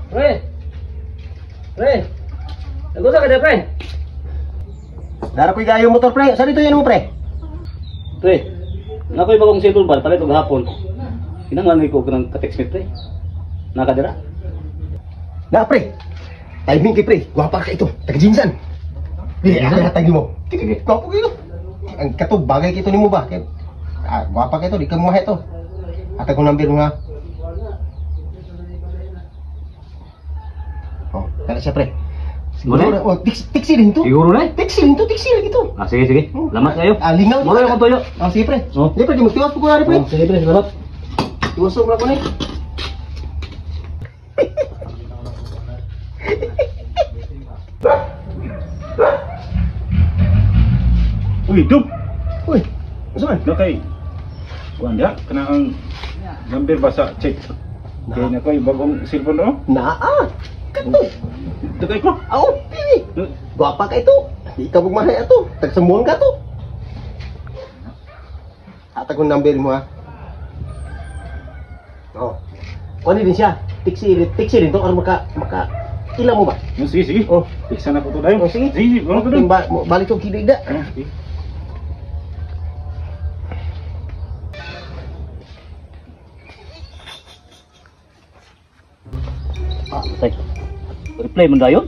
Pre. Pre. Nagusa ka dyan, pre. Dara ko'y gayo motor, pre. Saan dito yan mo, pre? Pre. Nakoy bagong cellphone ba? Palit og hapon. Kinanglan ko kanang ka-text pre. Nakadira. Na, pre. Timing kay pre. Guwapa ka ito. Taga-jinsan. Dili, ako hatag ni mo. Sige, guwapo ka ito. Ang katog, bagay ka ito ni mo ba? Guwapa ka ito. Di ka muha ito. Hatag ko number mo, ha? Oh, tala siya, pre. Siguro na. Oh, tiksi rin to. Siguro na? Tiksi rin to. Tiksi rin ito. Ah, sige, sige. Lamat kayo. Lingaw. Mula yung tuyo. Oh, sige, pre. Oh. Sige, pre. Di magtiwas po ko nga rin, pre. Oh, sige, pre. Salamat. Tiwasok na ko na eh. Uy, Dub! Uy, saan? Nakay, kuhan dia, kena ang number ba sa check? Kaya na ko yung bagong cellphone ro? Naa! Kato! Tagay ko! Ako, pili! Guwapa ka ito! Di ka magmahay ito! Tagsamuhan ka to! Hatag ko number mo, ha? Oo. Kuha din siya. Tiksi rin to. Para maka ilang mo ba? Sige, sige. Oh. Tiksan ako to dayon. Oh, sige. Sige, wala ko doon. Balik ko kinig na. Oh, sige. Ah, tay. Reply mo dayon?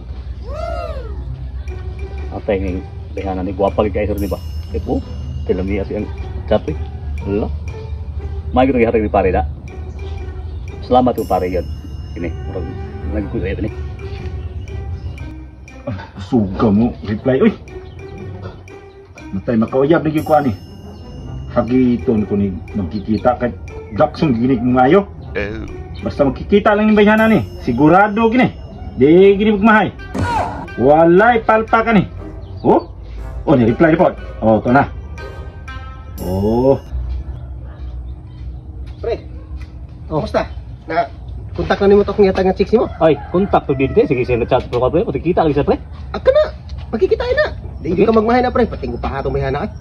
Atay ng behanan ni guwapa kay kaisor ni ba? Epo, telami ati ang chat eh. Wala. May gito gihatag ni pare da. Salamat ko pare yan. Ini, murag nagkuya ni. Suga mo, reply. Uy! Matay, makauyab na yung kuha ni. Hagiton ko ni magkikita kay Jackson ginig mo ngayo. Basta magkikita lang yung bayanan ni. Sigurado gini. Di gini magmahay. Walay palpa ka ni. Oh? Oh, ni-reply po. Oh, ito na. Oh. Pre, kumusta? Kontak na ni mo ito kung yata nga chicks mo? Ay, kontak to din te. Sige, send chat pro ka pre. O kita lagi sa pre. Aka na! Magkikitain na! Di ka magmahay na, pre. Pating pa hatong may hana ka.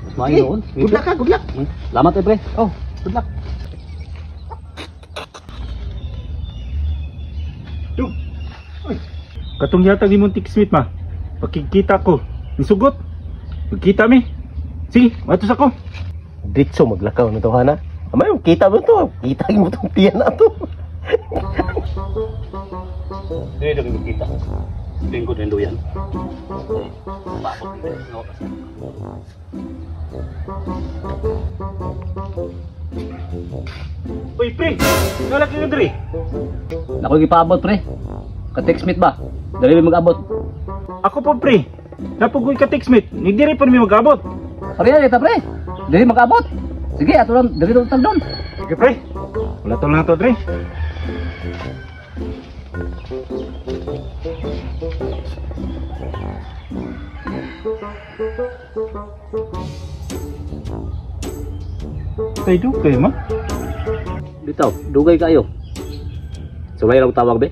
Mas maayo noon. Good luck, ha? Good luck! Salamat eh pre. Oh, good luck. Dug. Ay. Katong yata ni mong tiksmith ma. Pagkikita ko. Nisugot. Pagkita mi. Sige, matos ako. Ditso maglakaw na ito, hana. Amay, kita mo ito. Kita mo itong tiyan na ito. Hindi na kita. Lingkod ng duyan. Uy, pre! Nalaki nga diri. Ako ipaabot pre. Ka-textmate ba? Dali may mag-abot. Ako po, pre. Napugoy ka tiksmith. Hindi rin pa namin mag-abot. Pariyan kita pre. Dali mag-abot. Sige, ato lang. Dali doon tag doon. Sige, pre. Wala to lang to, pre. Kayo kayo ma? Bitaw, dugay kayo. Sabay lang tawag be.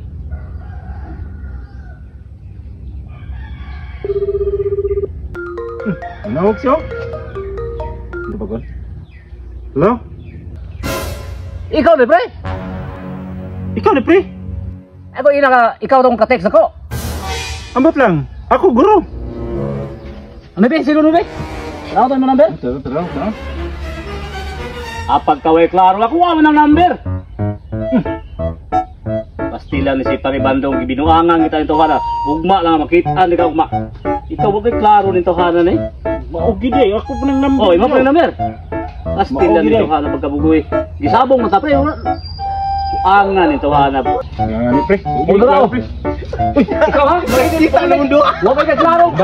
Nawag siya? Ano ba gon? Hello? Ikaw ni pre. Ikaw na, pre? Ako ikaw tong ka-text ako. Ambot lang. Ako, guro. Ano be? Sino be? Ako tayo mo number? Tara. Apag kaway klaro ako wala ng number. Pastila ni si Paribandong ibinuangan kita nito hana. Ugma lang makita ni ka ugma. Ikaw ba kay klaro nito hana ni? Maogi day. Ako pa ng number. Oh, imo pa ng number. Pastila nito hana pagkabugoy. Gisabong man ta pre. Angan nito hana. Ano, pre? Ikaw, pre. Uy, ikaw ha? Kita na mundo. Wa kay klaro.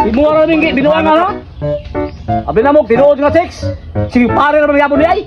Imo ra ning binuangan ha? Abi na mo tinuod nga text. Sige pare na magyapon ni ay.